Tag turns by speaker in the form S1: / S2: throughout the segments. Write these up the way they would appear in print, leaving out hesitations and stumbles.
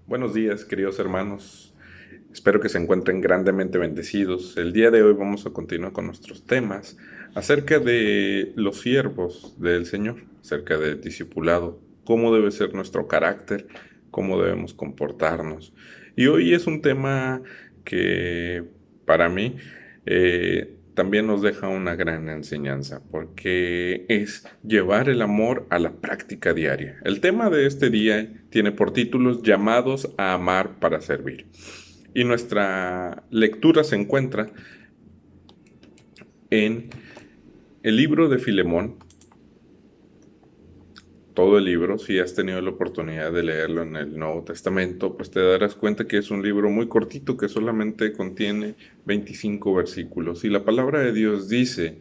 S1: Buenos días, queridos hermanos. Espero que se encuentren grandemente bendecidos. El día de hoy vamos a continuar con nuestros temas acerca de los siervos del Señor, acerca del discipulado, cómo debe ser nuestro carácter, cómo debemos comportarnos. Y hoy es un tema que para mí también nos deja una gran enseñanza, porque es llevar el amor a la práctica diaria. El tema de este día tiene por títulos Llamados a amar para servir. Y nuestra lectura se encuentra en el libro de Filemón, todo el libro. Si has tenido la oportunidad de leerlo en el Nuevo Testamento, pues te darás cuenta que es un libro muy cortito que solamente contiene 25 versículos. Y la palabra de Dios dice: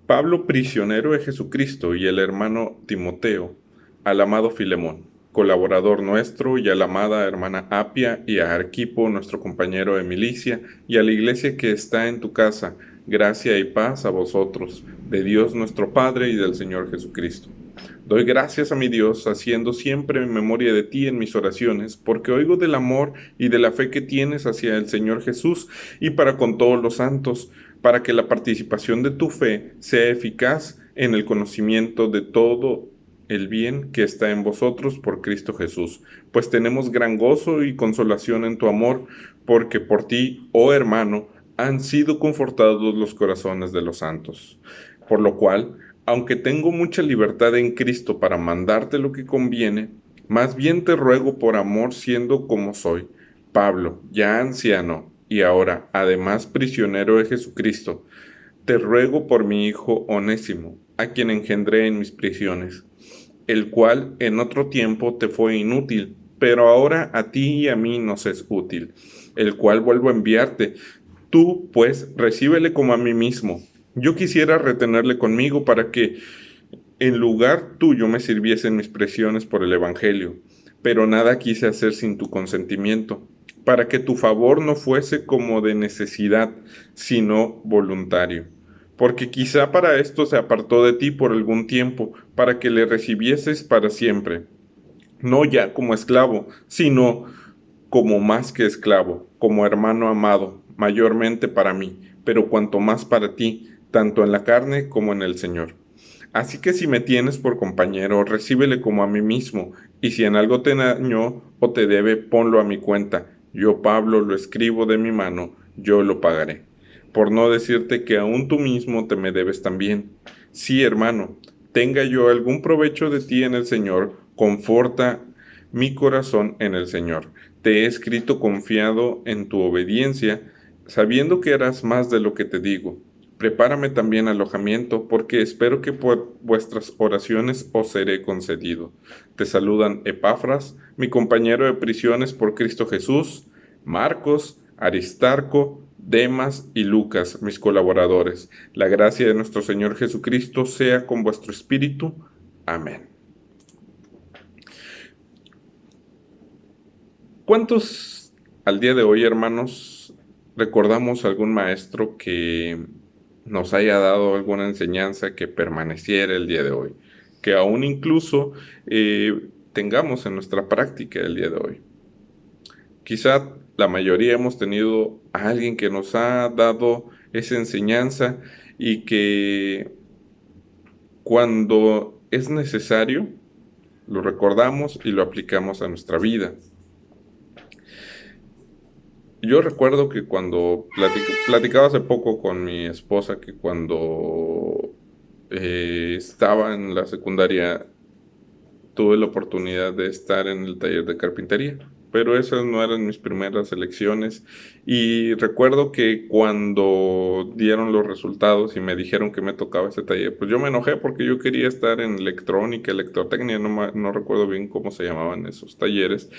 S1: Pablo, prisionero de Jesucristo, y el hermano Timoteo, al amado Filemón, colaborador nuestro, y a la amada hermana Apia, y a Arquipo, nuestro compañero de milicia, y a la iglesia que está en tu casa, gracia y paz a vosotros, de Dios nuestro Padre y del Señor Jesucristo. Doy gracias a mi Dios, haciendo siempre memoria de ti en mis oraciones, porque oigo del amor y de la fe que tienes hacia el Señor Jesús y para con todos los santos, para que la participación de tu fe sea eficaz en el conocimiento de todo el bien que está en vosotros por Cristo Jesús. Pues tenemos gran gozo y consolación en tu amor, porque por ti, oh hermano, han sido confortados los corazones de los santos. Por lo cual, aunque tengo mucha libertad en Cristo para mandarte lo que conviene, más bien te ruego por amor, siendo como soy, Pablo, ya anciano y ahora además prisionero de Jesucristo, te ruego por mi hijo Onésimo, a quien engendré en mis prisiones, el cual en otro tiempo te fue inútil, pero ahora a ti y a mí nos es útil, el cual vuelvo a enviarte. Tú, pues, recíbele como a mí mismo. Yo quisiera retenerle conmigo para que en lugar tuyo me sirviese en mis presiones por el Evangelio, pero nada quise hacer sin tu consentimiento, para que tu favor no fuese como de necesidad, sino voluntario. Porque quizá para esto se apartó de ti por algún tiempo, para que le recibieses para siempre, no ya como esclavo, sino como más que esclavo, como hermano amado, mayormente para mí, pero cuanto más para ti, tanto en la carne como en el Señor. Así que si me tienes por compañero, recíbele como a mí mismo, y si en algo te dañó o te debe, ponlo a mi cuenta. Yo, Pablo, lo escribo de mi mano, yo lo pagaré. Por no decirte que aún tú mismo te me debes también. Sí, hermano, tenga yo algún provecho de ti en el Señor, conforta mi corazón en el Señor. Te he escrito confiado en tu obediencia, sabiendo que harás más de lo que te digo. Prepárame también alojamiento, porque espero que por vuestras oraciones os seré concedido. Te saludan Epafras, mi compañero de prisiones por Cristo Jesús, Marcos, Aristarco, Demas y Lucas, mis colaboradores. La gracia de nuestro Señor Jesucristo sea con vuestro espíritu. Amén. ¿Cuántos al día de hoy, hermanos, recordamos algún maestro que nos haya dado alguna enseñanza que permaneciera el día de hoy, que aún incluso tengamos en nuestra práctica el día de hoy? Quizá la mayoría hemos tenido a alguien que nos ha dado esa enseñanza y que cuando es necesario lo recordamos y lo aplicamos a nuestra vida. Yo recuerdo que cuando platicaba hace poco con mi esposa, que cuando estaba en la secundaria tuve la oportunidad de estar en el taller de carpintería, pero esas no eran mis primeras elecciones. Y recuerdo que cuando dieron los resultados y me dijeron que me tocaba ese taller, pues yo me enojé porque yo quería estar en electrónica, electrotecnia, no recuerdo bien cómo se llamaban esos talleres,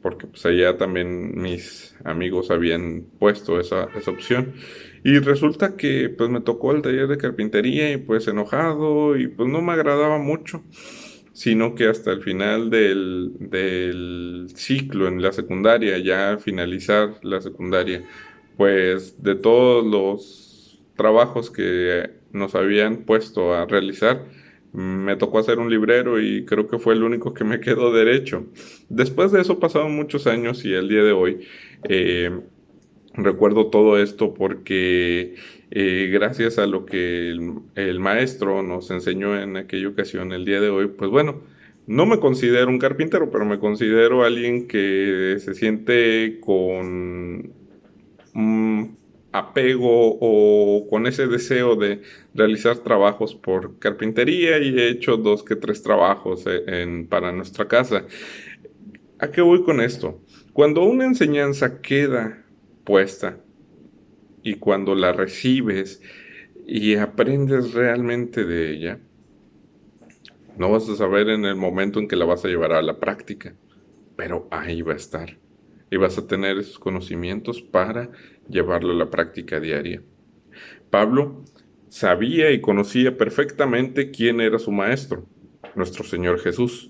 S1: porque pues allá también mis amigos habían puesto esa opción. Y resulta que pues me tocó el taller de carpintería y pues enojado y pues no me agradaba mucho, sino que hasta el final del ciclo en la secundaria, ya al finalizar la secundaria, pues de todos los trabajos que nos habían puesto a realizar, Me tocó hacer un librero y creo que fue el único que me quedó derecho. Después de eso pasaron muchos años y el día de hoy eh, recuerdo todo esto porque gracias a lo que el maestro nos enseñó en aquella ocasión, el día de hoy, pues bueno, no me considero un carpintero, pero me considero alguien que se siente con un apego o con ese deseo de realizar trabajos por carpintería y he hecho dos que tres trabajos para nuestra casa. ¿A qué voy con esto? Cuando una enseñanza queda puesta y cuando la recibes y aprendes realmente de ella, no vas a saber en el momento en que la vas a llevar a la práctica, pero ahí va a estar. Y vas a tener esos conocimientos para llevarlo a la práctica diaria. Pablo sabía y conocía perfectamente quién era su maestro, nuestro Señor Jesús.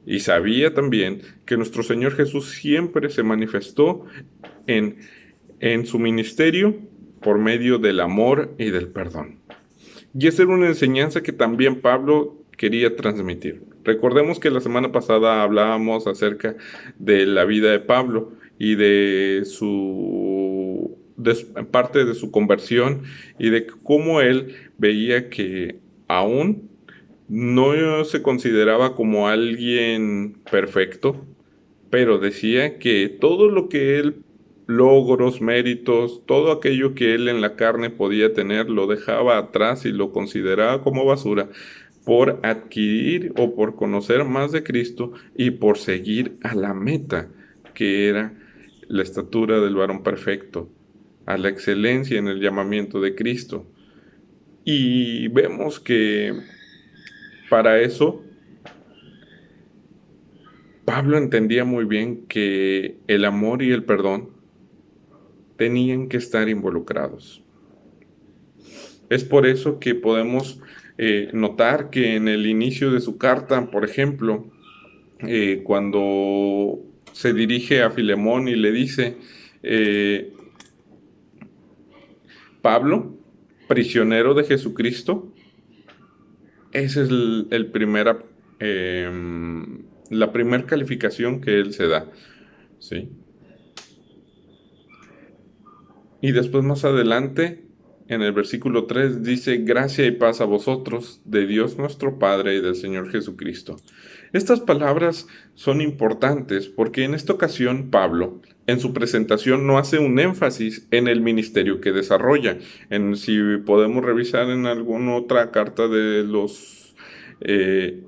S1: Y sabía también que nuestro Señor Jesús siempre se manifestó en, en su ministerio por medio del amor y del perdón. Y esa era una enseñanza que también Pablo quería transmitir. Recordemos que la semana pasada hablábamos acerca de la vida de Pablo y de parte de su conversión y de cómo él veía que aún no se consideraba como alguien perfecto, pero decía que todo lo que él, logros, méritos, todo aquello que él en la carne podía tener, lo dejaba atrás y lo consideraba como basura por adquirir o por conocer más de Cristo y por seguir a la meta, que era la estatura del varón perfecto, a la excelencia en el llamamiento de Cristo. Y vemos que para eso Pablo entendía muy bien que el amor y el perdón tenían que estar involucrados. Es por eso que podemos notar que en el inicio de su carta, por ejemplo, cuando se dirige a Filemón y le dice, eh, Pablo, prisionero de Jesucristo, esa es eh, la primera calificación que él se da, ¿sí? Y después más adelante, en el versículo 3 dice, gracia y paz a vosotros, de Dios nuestro Padre y del Señor Jesucristo. Estas palabras son importantes porque en esta ocasión Pablo, en su presentación, no hace un énfasis en el ministerio que desarrolla. Si podemos revisar en alguna otra carta de eh,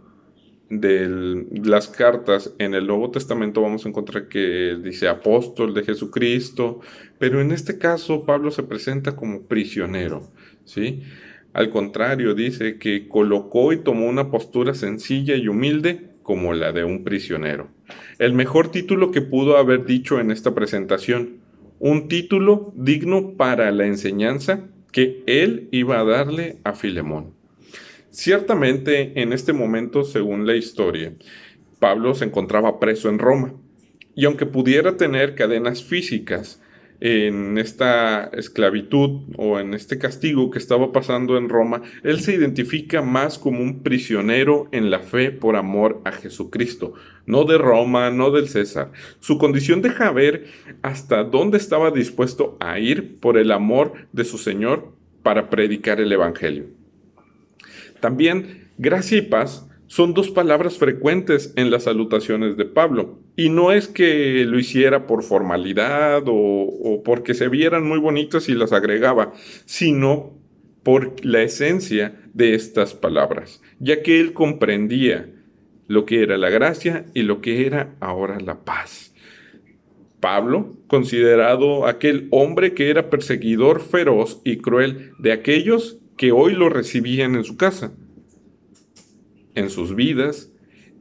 S1: las cartas en el Nuevo Testamento vamos a encontrar que dice apóstol de Jesucristo, pero en este caso Pablo se presenta como prisionero, ¿sí? Al contrario, dice que colocó y tomó una postura sencilla y humilde como la de un prisionero. El mejor título que pudo haber dicho en esta presentación, un título digno para la enseñanza que él iba a darle a Filemón. Ciertamente, en este momento, según la historia, Pablo se encontraba preso en Roma. Y aunque pudiera tener cadenas físicas en esta esclavitud o en este castigo que estaba pasando en Roma, él se identifica más como un prisionero en la fe por amor a Jesucristo, no de Roma, no del César. Su condición deja ver hasta dónde estaba dispuesto a ir por el amor de su Señor para predicar el Evangelio. También gracia y paz son dos palabras frecuentes en las salutaciones de Pablo. Y no es que lo hiciera por formalidad o porque se vieran muy bonitas y las agregaba, sino por la esencia de estas palabras, ya que él comprendía lo que era la gracia y lo que era ahora la paz. Pablo, considerado aquel hombre que era perseguidor feroz y cruel de aquellos que hoy lo recibían en su casa, en sus vidas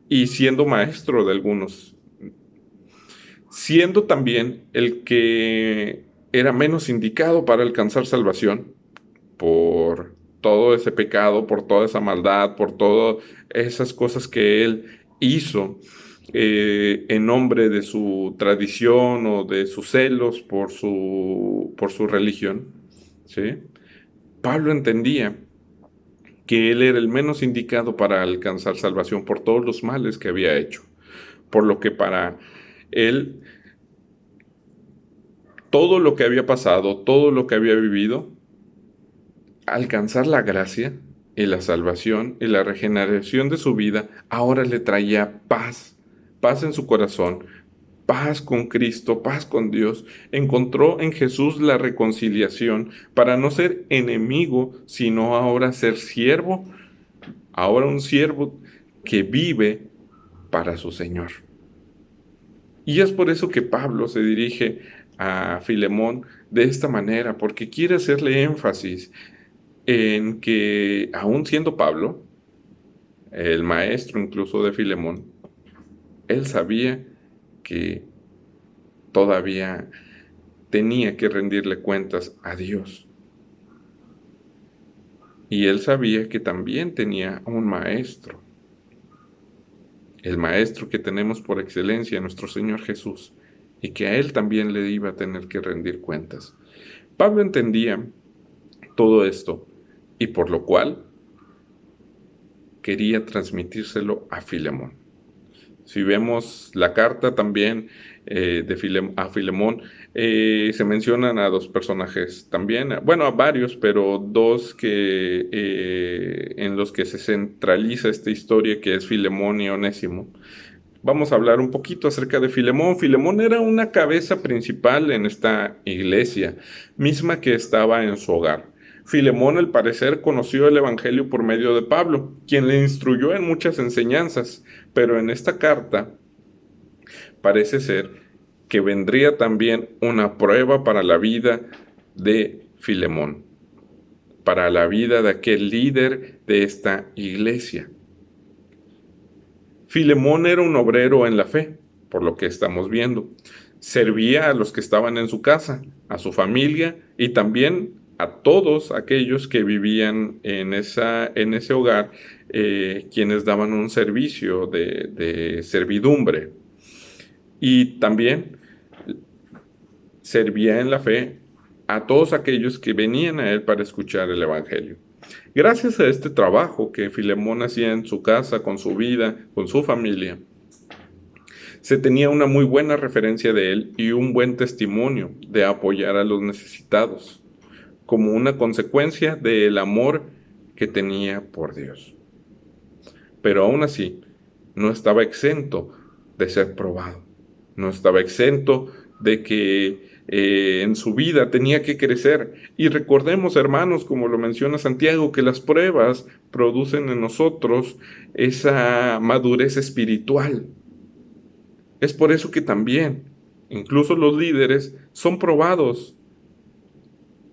S1: y siendo maestro de algunos, siendo también el que era menos indicado para alcanzar salvación por todo ese pecado, por toda esa maldad, por todas esas cosas que él hizo en nombre de su tradición o de sus celos por su religión, ¿sí? Pablo entendía que él era el menos indicado para alcanzar salvación por todos los males que había hecho, por lo que para él todo lo que había pasado, todo lo que había vivido, alcanzar la gracia y la salvación y la regeneración de su vida, ahora le traía paz, paz en su corazón, paz con Cristo, paz con Dios. Encontró en Jesús la reconciliación para no ser enemigo, sino ahora ser siervo, ahora un siervo que vive para su Señor. Y es por eso que Pablo se dirige a Filemón de esta manera, porque quiere hacerle énfasis en que, aún siendo Pablo, el maestro incluso de Filemón, él sabía que todavía tenía que rendirle cuentas a Dios. Y él sabía que también tenía un maestro, el maestro que tenemos por excelencia, nuestro Señor Jesús, y que a él también le iba a tener que rendir cuentas. Pablo entendía todo esto, y por lo cual quería transmitírselo a Filemón. Si vemos la carta también a Filemón, se mencionan a dos personajes también, bueno, a varios, pero dos en los que se centraliza esta historia, que es Filemón y Onésimo. Vamos a hablar un poquito acerca de Filemón. Filemón era una cabeza principal en esta iglesia, misma que estaba en su hogar. Filemón, al parecer, conoció el Evangelio por medio de Pablo, quien le instruyó en muchas enseñanzas, pero en esta carta parece ser que vendría también una prueba para la vida de Filemón, para la vida de aquel líder de esta iglesia. Filemón era un obrero en la fe, por lo que estamos viendo. Servía a los que estaban en su casa, a su familia y también a todos aquellos que vivían en ese hogar, quienes daban un servicio de servidumbre. Y también servía en la fe a todos aquellos que venían a él para escuchar el Evangelio. Gracias a este trabajo que Filemón hacía en su casa, con su vida, con su familia, se tenía una muy buena referencia de él y un buen testimonio de apoyar a los necesitados, como una consecuencia del amor que tenía por Dios. Pero aún así, no estaba exento de ser probado, no estaba exento de que en su vida tenía que crecer. Y recordemos, hermanos, como lo menciona Santiago, que las pruebas producen en nosotros esa madurez espiritual. Es por eso que también, incluso los líderes, son probados.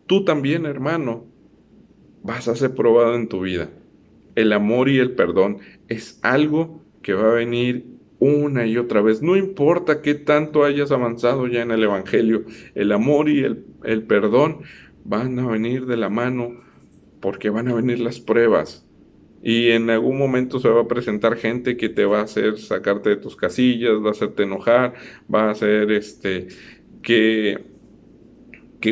S1: Tú también, hermano, vas a ser probado en tu vida. El amor y el perdón es algo que va a venir una y otra vez. No importa qué tanto hayas avanzado ya en el Evangelio, el amor y el perdón van a venir de la mano, porque van a venir las pruebas. Y en algún momento se va a presentar gente que te va a hacer sacarte de tus casillas, va a hacerte enojar, va a hacer que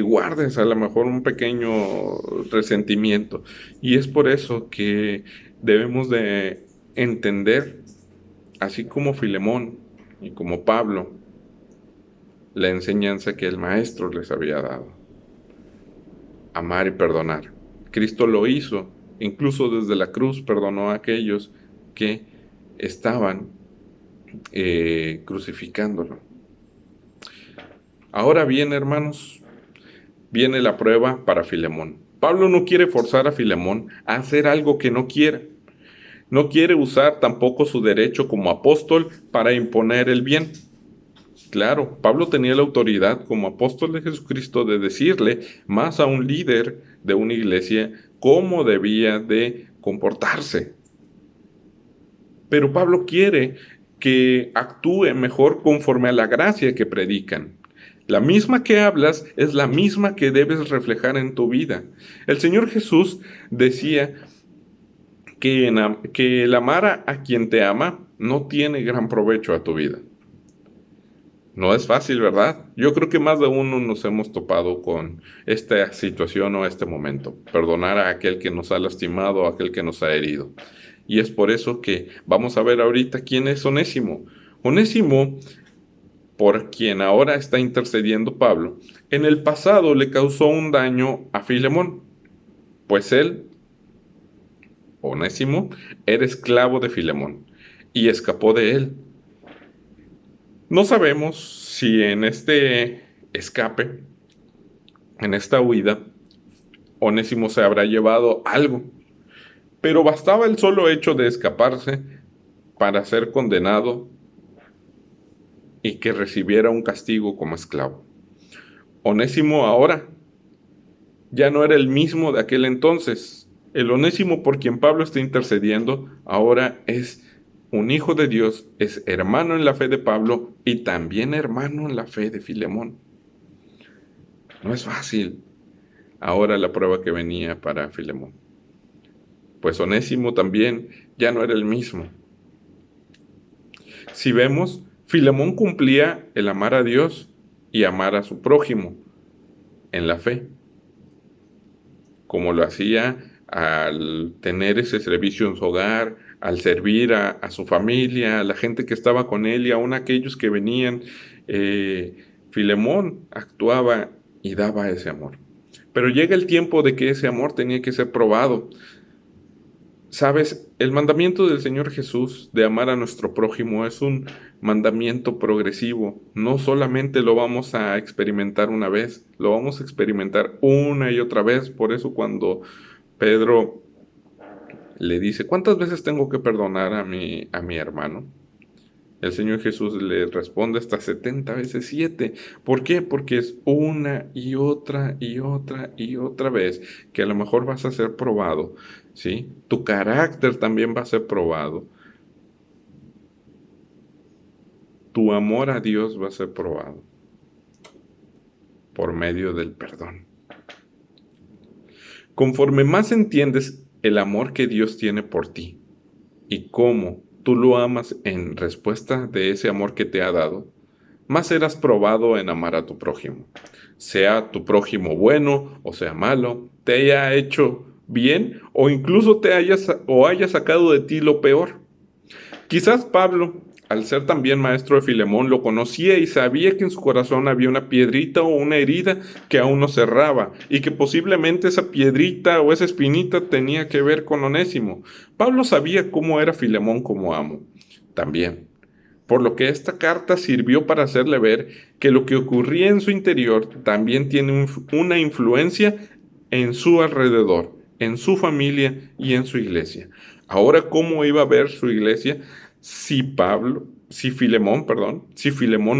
S1: guardes a lo mejor un pequeño resentimiento. Y es por eso que debemos de entender, así como Filemón y como Pablo, la enseñanza que el Maestro les había dado. Amar y perdonar. Cristo lo hizo, incluso desde la cruz perdonó a aquellos que estaban crucificándolo. Ahora bien, hermanos, viene la prueba para Filemón. Pablo no quiere forzar a Filemón a hacer algo que no quiere. No quiere usar tampoco su derecho como apóstol para imponer el bien. Claro, Pablo tenía la autoridad como apóstol de Jesucristo de decirle más a un líder de una iglesia cómo debía de comportarse. Pero Pablo quiere que actúe mejor conforme a la gracia que predican. La misma que hablas es la misma que debes reflejar en tu vida. El Señor Jesús decía que el amar a quien te ama no tiene gran provecho a tu vida. No es fácil, ¿verdad? Yo creo que más de uno nos hemos topado con esta situación o este momento. Perdonar a aquel que nos ha lastimado, a aquel que nos ha herido. Y es por eso que vamos a ver ahorita quién es Onésimo. Onésimo, por quien ahora está intercediendo Pablo, en el pasado le causó un daño a Filemón, pues él, Onésimo, era esclavo de Filemón y escapó de él. No sabemos si en este escape, en esta huida, Onésimo se habrá llevado algo, pero bastaba el solo hecho de escaparse para ser condenado y que recibiera un castigo como esclavo. Onésimo ahora ya no era el mismo de aquel entonces. El Onésimo por quien Pablo está intercediendo ahora es un hijo de Dios, es hermano en la fe de Pablo y también hermano en la fe de Filemón. No es fácil ahora la prueba que venía para Filemón. Pues Onésimo también ya no era el mismo. Si vemos, Filemón cumplía el amar a Dios y amar a su prójimo en la fe, como lo hacía al tener ese servicio en su hogar, al servir a su familia, a la gente que estaba con él y aún aquellos que venían. Filemón actuaba y daba ese amor. Pero llega el tiempo de que ese amor tenía que ser probado. Sabes, el mandamiento del Señor Jesús de amar a nuestro prójimo es un mandamiento progresivo. No solamente lo vamos a experimentar una vez, lo vamos a experimentar una y otra vez. Por eso cuando Pedro le dice, ¿cuántas veces tengo que perdonar a mi hermano? El Señor Jesús le responde hasta 70 veces 7. ¿Por qué? Porque es una y otra y otra y otra vez que a lo mejor vas a ser probado, ¿sí? Tu carácter también va a ser probado. Tu amor a Dios va a ser probado por medio del perdón. Conforme más entiendes el amor que Dios tiene por ti y cómo tú lo amas en respuesta de ese amor que te ha dado, más serás probado en amar a tu prójimo. Sea tu prójimo bueno o sea malo, te haya hecho bien o incluso te haya sacado de ti lo peor. Quizás Pablo, al ser también maestro de Filemón, lo conocía y sabía que en su corazón había una piedrita o una herida que aún no cerraba y que posiblemente esa piedrita o esa espinita tenía que ver con Onésimo. Pablo sabía cómo era Filemón como amo, también. Por lo que esta carta sirvió para hacerle ver que lo que ocurría en su interior también tiene una influencia en su alrededor, en su familia y en su iglesia. Ahora, ¿cómo iba a ver su iglesia si Filemón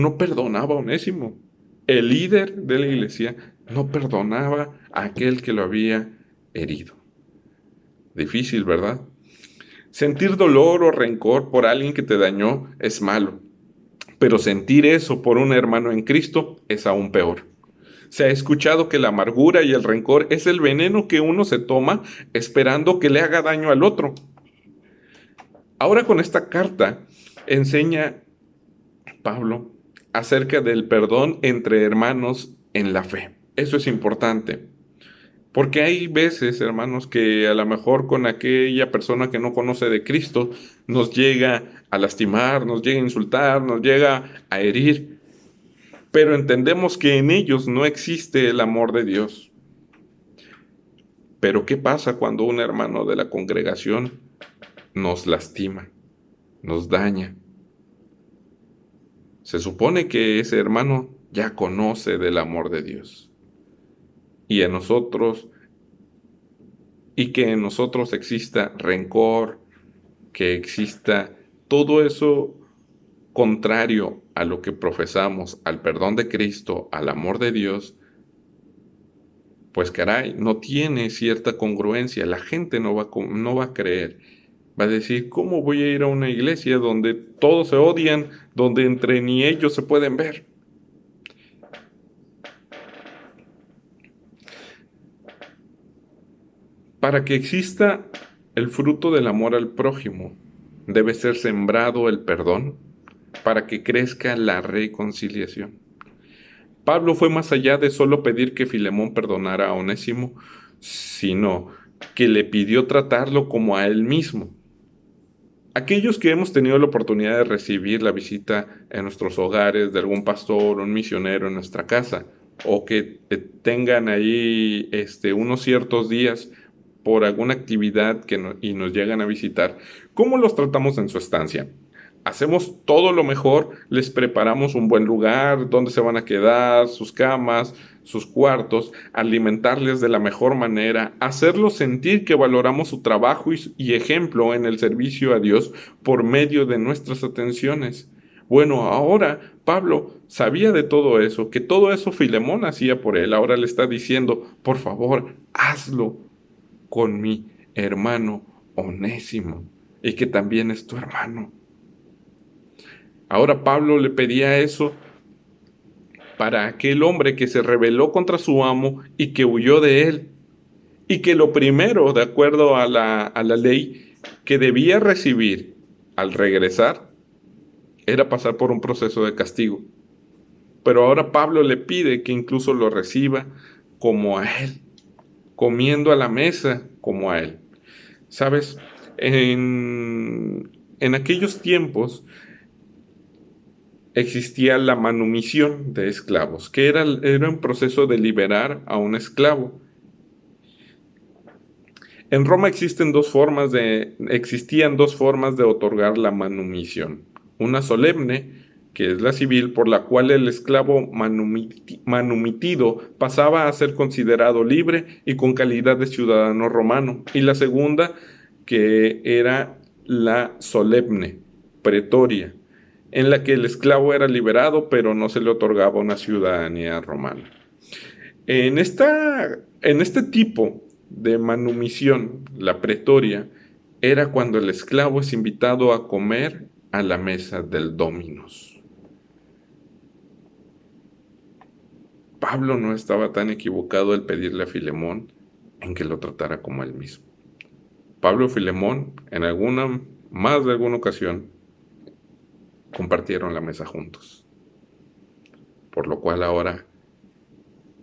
S1: no perdonaba a Onésimo? El líder de la iglesia no perdonaba a aquel que lo había herido. Difícil, ¿verdad? Sentir dolor o rencor por alguien que te dañó es malo, pero sentir eso por un hermano en Cristo es aún peor. Se ha escuchado que la amargura y el rencor es el veneno que uno se toma esperando que le haga daño al otro. Ahora con esta carta enseña Pablo acerca del perdón entre hermanos en la fe. Eso es importante. Porque hay veces, hermanos, que a lo mejor con aquella persona que no conoce de Cristo nos llega a lastimar, nos llega a insultar, nos llega a herir, pero entendemos que en ellos no existe el amor de Dios. Pero ¿qué pasa cuando un hermano de la congregación nos lastima, nos daña? Se supone que ese hermano ya conoce del amor de Dios. Y en nosotros, y que en nosotros exista rencor, que exista todo eso contrario a lo que profesamos, al perdón de Cristo, al amor de Dios, pues caray, no tiene cierta congruencia. La gente no va a creer. Va a decir, ¿cómo voy a ir a una iglesia donde todos se odian, donde entre ni ellos se pueden ver? Para que exista el fruto del amor al prójimo, debe ser sembrado el perdón, para que crezca la reconciliación. Pablo fue más allá de solo pedir que Filemón perdonara a Onésimo, sino que le pidió tratarlo como a él mismo. Aquellos que hemos tenido la oportunidad de recibir la visita en nuestros hogares de algún pastor o un misionero en nuestra casa, o que tengan ahí unos ciertos días por alguna actividad y nos llegan a visitar, ¿cómo los tratamos en su estancia? Hacemos todo lo mejor, les preparamos un buen lugar, donde se van a quedar, sus camas, sus cuartos, alimentarles de la mejor manera, hacerlos sentir que valoramos su trabajo y ejemplo en el servicio a Dios por medio de nuestras atenciones. Bueno, ahora Pablo sabía de todo eso, que todo eso Filemón hacía por él. Ahora le está diciendo, por favor, hazlo con mi hermano Onésimo, y que también es tu hermano. Ahora Pablo le pedía eso para aquel hombre que se rebeló contra su amo y que huyó de él. Y que lo primero, de acuerdo a la ley, que debía recibir al regresar, era pasar por un proceso de castigo. Pero ahora Pablo le pide que incluso lo reciba como a él, comiendo a la mesa como a él. ¿Sabes? En aquellos tiempos existía la manumisión de esclavos, que era un proceso de liberar a un esclavo. En Roma existían dos formas de otorgar la manumisión. Una solemne, que es la civil, por la cual el esclavo manumitido pasaba a ser considerado libre y con calidad de ciudadano romano. Y la segunda, que era la solemne, pretoria, en la que el esclavo era liberado, pero no se le otorgaba una ciudadanía romana. En este tipo de manumisión, la pretoria, era cuando el esclavo es invitado a comer a la mesa del dominus. Pablo no estaba tan equivocado al pedirle a Filemón en que lo tratara como él mismo. Pablo y Filemón, más de alguna ocasión, compartieron la mesa juntos. Por lo cual ahora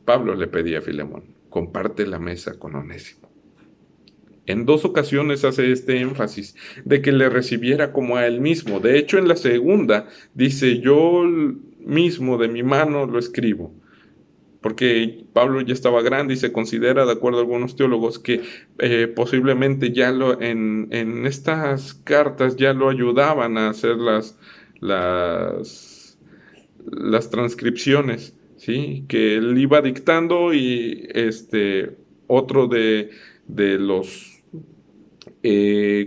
S1: Pablo le pedía a Filemón, comparte la mesa con Onésimo. En 2 ocasiones hace este énfasis de que le recibiera como a él mismo. De hecho, en la segunda dice, yo mismo de mi mano lo escribo. Porque Pablo ya estaba grande y se considera, de acuerdo a algunos teólogos, que posiblemente ya en estas cartas ya lo ayudaban a hacer las transcripciones, ¿sí? Que él iba dictando y otro de los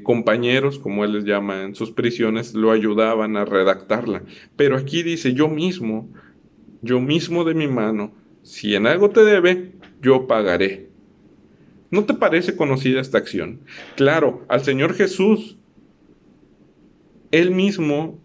S1: compañeros, como él les llama en sus prisiones, lo ayudaban a redactarla. Pero aquí dice, yo mismo de mi mano, si en algo te debe, yo pagaré. ¿No te parece conocida esta acción? Claro, al Señor Jesús, Él mismo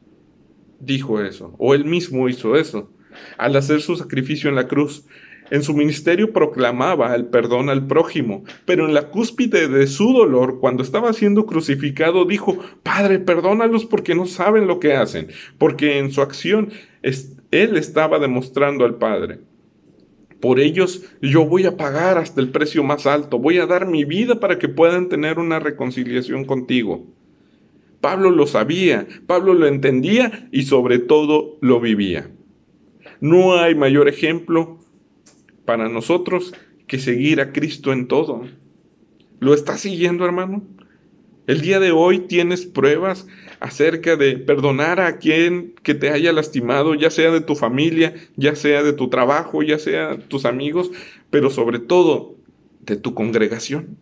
S1: dijo eso, o Él mismo hizo eso, al hacer su sacrificio en la cruz. En su ministerio proclamaba el perdón al prójimo, pero en la cúspide de su dolor, cuando estaba siendo crucificado, dijo, Padre, perdónalos porque no saben lo que hacen, porque en su acción Él estaba demostrando al Padre. Por ellos yo voy a pagar hasta el precio más alto, voy a dar mi vida para que puedan tener una reconciliación contigo. Pablo lo sabía, Pablo lo entendía y sobre todo lo vivía. No hay mayor ejemplo para nosotros que seguir a Cristo en todo. ¿Lo estás siguiendo, hermano? El día de hoy tienes pruebas acerca de perdonar a quien que te haya lastimado, ya sea de tu familia, ya sea de tu trabajo, ya sea de tus amigos, pero sobre todo de tu congregación,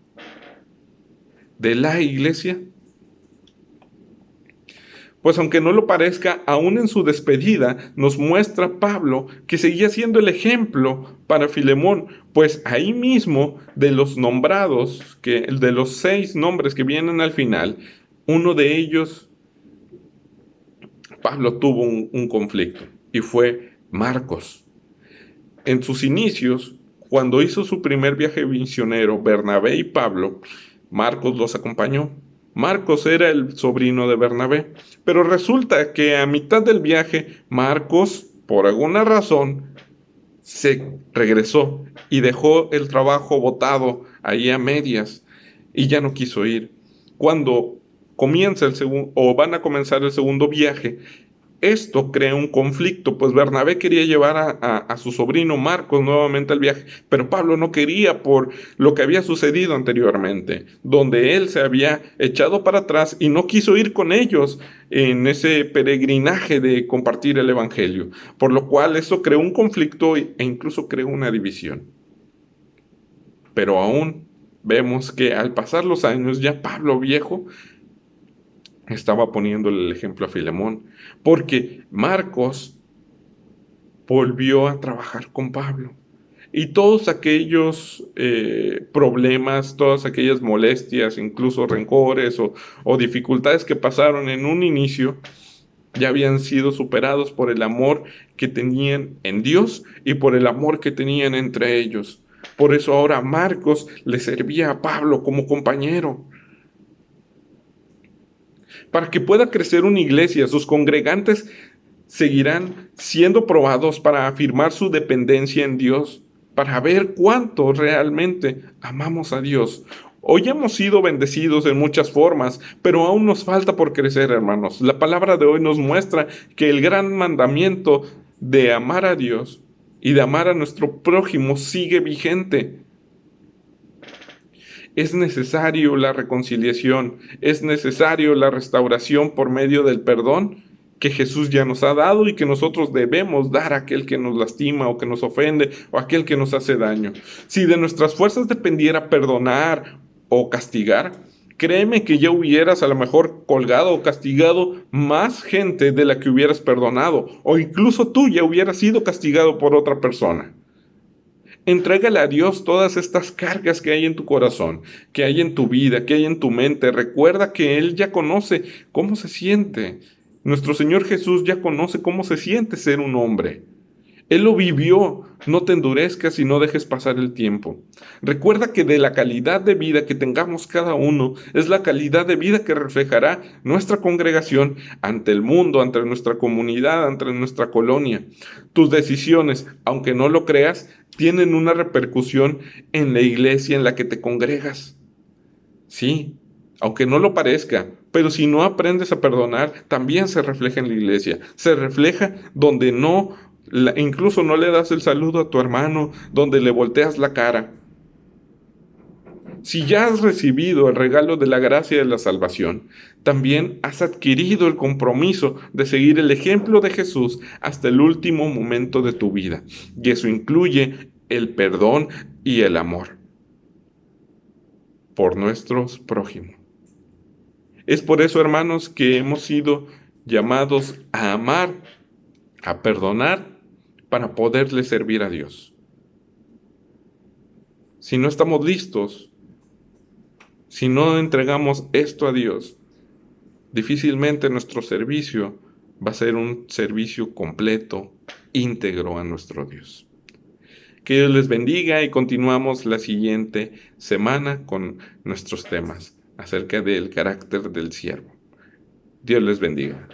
S1: de la iglesia. Pues aunque no lo parezca, aún en su despedida nos muestra Pablo que seguía siendo el ejemplo para Filemón, pues ahí mismo de los nombrados, de los 6 nombres que vienen al final, uno de ellos, Pablo tuvo un conflicto y fue Marcos. En sus inicios, cuando hizo su primer viaje misionero, Bernabé y Pablo, Marcos los acompañó. Marcos era el sobrino de Bernabé, pero resulta que a mitad del viaje, Marcos, por alguna razón, se regresó y dejó el trabajo botado ahí a medias y ya no quiso ir. Cuando comienza el segundo o van a comenzar el segundo viaje, esto crea un conflicto, pues Bernabé quería llevar a su sobrino Marcos nuevamente al viaje, pero Pablo no quería por lo que había sucedido anteriormente, donde él se había echado para atrás y no quiso ir con ellos en ese peregrinaje de compartir el Evangelio, por lo cual eso creó un conflicto e incluso creó una división. Pero aún vemos que al pasar los años, ya Pablo viejo estaba poniéndole el ejemplo a Filemón, porque Marcos volvió a trabajar con Pablo. Y todos aquellos problemas, todas aquellas molestias, incluso rencores o dificultades que pasaron en un inicio, ya habían sido superados por el amor que tenían en Dios y por el amor que tenían entre ellos. Por eso ahora Marcos le servía a Pablo como compañero. Para que pueda crecer una iglesia, sus congregantes seguirán siendo probados para afirmar su dependencia en Dios, para ver cuánto realmente amamos a Dios. Hoy hemos sido bendecidos en muchas formas, pero aún nos falta por crecer, hermanos. La palabra de hoy nos muestra que el gran mandamiento de amar a Dios y de amar a nuestro prójimo sigue vigente. Es necesario la reconciliación, es necesario la restauración por medio del perdón que Jesús ya nos ha dado y que nosotros debemos dar a aquel que nos lastima o que nos ofende o a aquel que nos hace daño. Si de nuestras fuerzas dependiera perdonar o castigar, créeme que ya hubieras a lo mejor colgado o castigado más gente de la que hubieras perdonado, o incluso tú ya hubieras sido castigado por otra persona. Entrégale a Dios todas estas cargas que hay en tu corazón, que hay en tu vida, que hay en tu mente. Recuerda que Él ya conoce cómo se siente. Nuestro Señor Jesús ya conoce cómo se siente ser un hombre. Él lo vivió. No te endurezcas y no dejes pasar el tiempo. Recuerda que de la calidad de vida que tengamos cada uno es la calidad de vida que reflejará nuestra congregación ante el mundo, ante nuestra comunidad, ante nuestra colonia. Tus decisiones, aunque no lo creas, tienen una repercusión en la iglesia en la que te congregas. Sí, aunque no lo parezca, pero si no aprendes a perdonar, también se refleja en la iglesia. Se refleja donde incluso no le das el saludo a tu hermano, donde le volteas la cara. Si ya has recibido el regalo de la gracia de la salvación, también has adquirido el compromiso de seguir el ejemplo de Jesús hasta el último momento de tu vida. Y eso incluye el perdón y el amor por nuestros prójimos. Es por eso, hermanos, que hemos sido llamados a amar, a perdonar, para poderle servir a Dios. Si no estamos listos, si no entregamos esto a Dios, difícilmente nuestro servicio va a ser un servicio completo, íntegro a nuestro Dios. Que Dios les bendiga y continuamos la siguiente semana con nuestros temas acerca del carácter del siervo. Dios les bendiga.